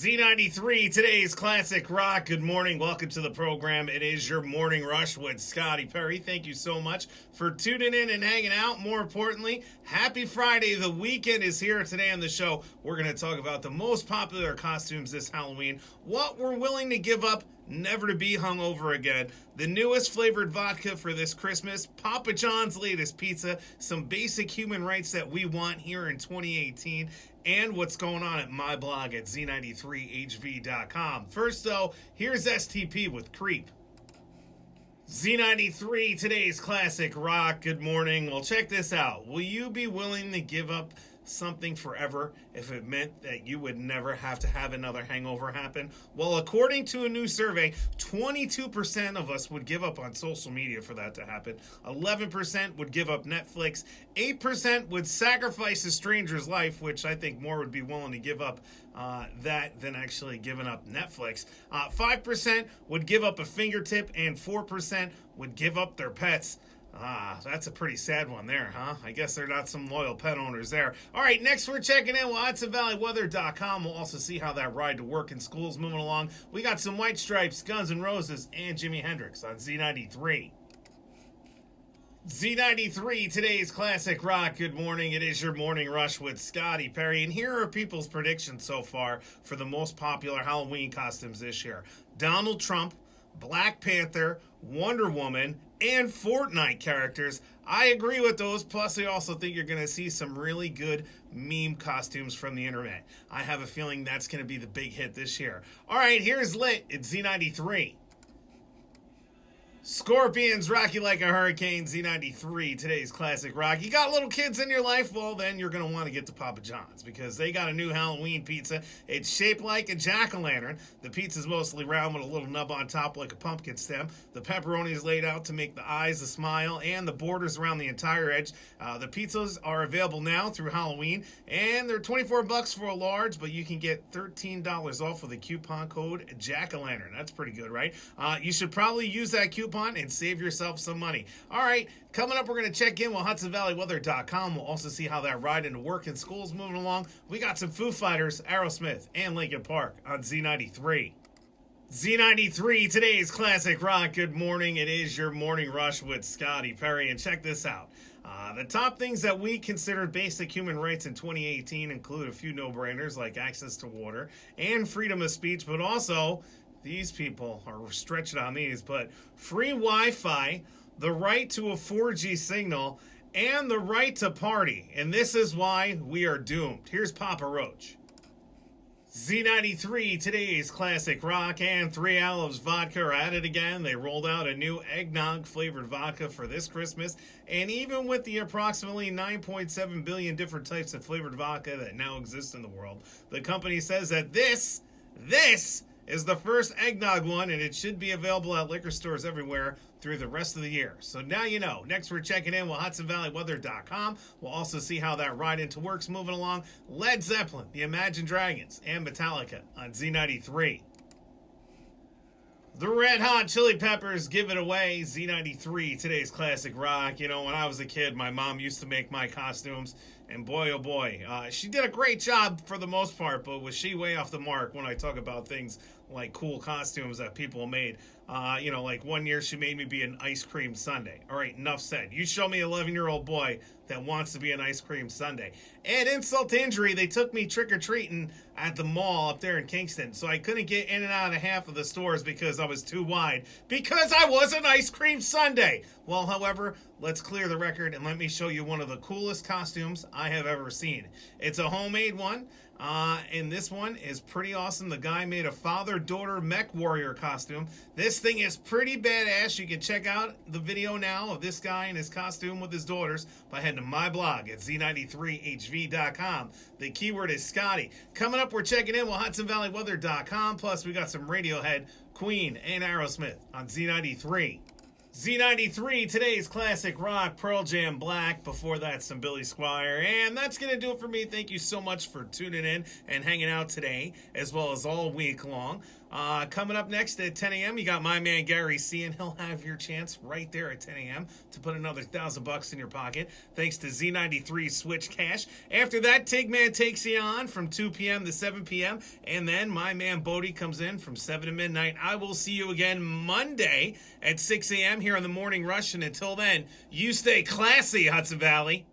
Z93, today's classic rock. Good morning. Welcome to the program. It is your morning rush with Scotty Perry. Thank you so much for tuning in and hanging out. More importantly, happy Friday. The weekend is here. Today on the show, we're going to talk about the most popular costumes this Halloween, what we're willing to give up never to be hungover again, the newest flavored vodka for this Christmas, Papa John's latest pizza, some basic human rights that we want here in 2018, and what's going on at my blog at z93hv.com. First, though, here's STP with Creep. Z93, today's classic rock. Good morning. Well, check this out. Will you be willing to give up something forever if it meant that you would never have to have another hangover happen? Well, according to a new survey, 22% of us would give up on social media for that to happen. 11% would give up Netflix. 8% would sacrifice a stranger's life, which I think more would be willing to give up that than actually giving up Netflix. 5% would give up a fingertip, and 4% would give up their pets. That's a pretty sad one there, huh? I guess there are not some loyal pet owners there. All right, next we're checking in with HudsonValleyWeather.com. We'll also see how that ride to work and school is moving along. We got some White Stripes, Guns N' Roses, and Jimi Hendrix on Z93. Z93, today's classic rock. Good morning. It is your morning rush with Scotty Perry. And here are people's predictions so far for the most popular Halloween costumes this year. Donald Trump, Black Panther, Wonder Woman, and Fortnite characters. I agree with those. Plus, I also think you're going to see some really good meme costumes from the internet. I have a feeling that's going to be the big hit this year. All right, here's Lit at Z93. Scorpions, Rock You Like a Hurricane, Z93, today's classic rock. You got little kids in your life? Well, then you're going to want to get to Papa John's because they got a new Halloween pizza. It's shaped like a jack-o'-lantern. The pizza's mostly round with a little nub on top like a pumpkin stem. The pepperoni is laid out to make the eyes a smile and the borders around the entire edge. The pizzas are available now through Halloween, and they're $24 for a large, but you can get $13 off with a coupon code jack-o'-lantern. That's pretty good, right? You should probably use that coupon and save yourself some money. All right, coming up, we're going to check in with HudsonValleyWeather.com. We'll also see how that ride into work and school is moving along. We got some Foo Fighters, Aerosmith, and Linkin Park on Z93. Z93, today's classic rock. Good morning. It is your morning rush with Scotty Perry. And check this out. The top things that we consider basic human rights in 2018 include a few no-brainers like access to water and freedom of speech, but also these people are stretching on these, but free Wi-Fi, the right to a 4G signal, and the right to party. And this is why we are doomed. Here's Papa Roach. Z93, today's classic rock, and 3 Olives Vodka are at it again. They rolled out a new eggnog flavored vodka for this Christmas, and even with the approximately 9.7 billion different types of flavored vodka that now exist in the world, the company says that this is the first eggnog one, and it should be available at liquor stores everywhere through the rest of the year. So now you know. Next, we're checking in with HudsonValleyWeather.com. We'll also see how that ride into work's moving along. Led Zeppelin, the Imagine Dragons, and Metallica on Z93. The Red Hot Chili Peppers give it away. Z93, today's classic rock. You know, when I was a kid, my mom used to make my costumes. And boy, oh boy, she did a great job for the most part, but was she way off the mark when I talk about things like cool costumes that people made? Like one year she made me be an ice cream sundae. All right, enough said. You show me an 11-year-old boy that wants to be an ice cream sundae. And insult to injury, they took me trick-or-treating at the mall up there in Kingston. So I couldn't get in and out of half of the stores because I was too wide. Because I was an ice cream sundae. Well, however, let's clear the record and let me show you one of the coolest costumes I have ever seen. It's a homemade one. And this one is pretty awesome. The guy made a father-daughter mech warrior costume. This thing is pretty badass. You can check out the video now of this guy in his costume with his daughters by heading to my blog at z93hv.com. The keyword is Scotty. Coming up, we're checking in with HudsonValleyWeather.com. Plus, we got some Radiohead, Queen, and Aerosmith on Z93. Z93, today's classic rock, Pearl Jam Black. Before that, some Billy Squier. And that's going to do it for me. Thank you so much for tuning in and hanging out today, as well as all week long. Coming up next at 10 a.m., you got my man Gary C, and he'll have your chance right there at 10 a.m. to put another $1,000 in your pocket, thanks to Z93 Switch Cash. After that, Tigman takes you on from 2 p.m. to 7 p.m., and then my man Bodie comes in from 7 to midnight. I will see you again Monday at 6 a.m. here on the Morning Rush, and until then, you stay classy, Hudson Valley.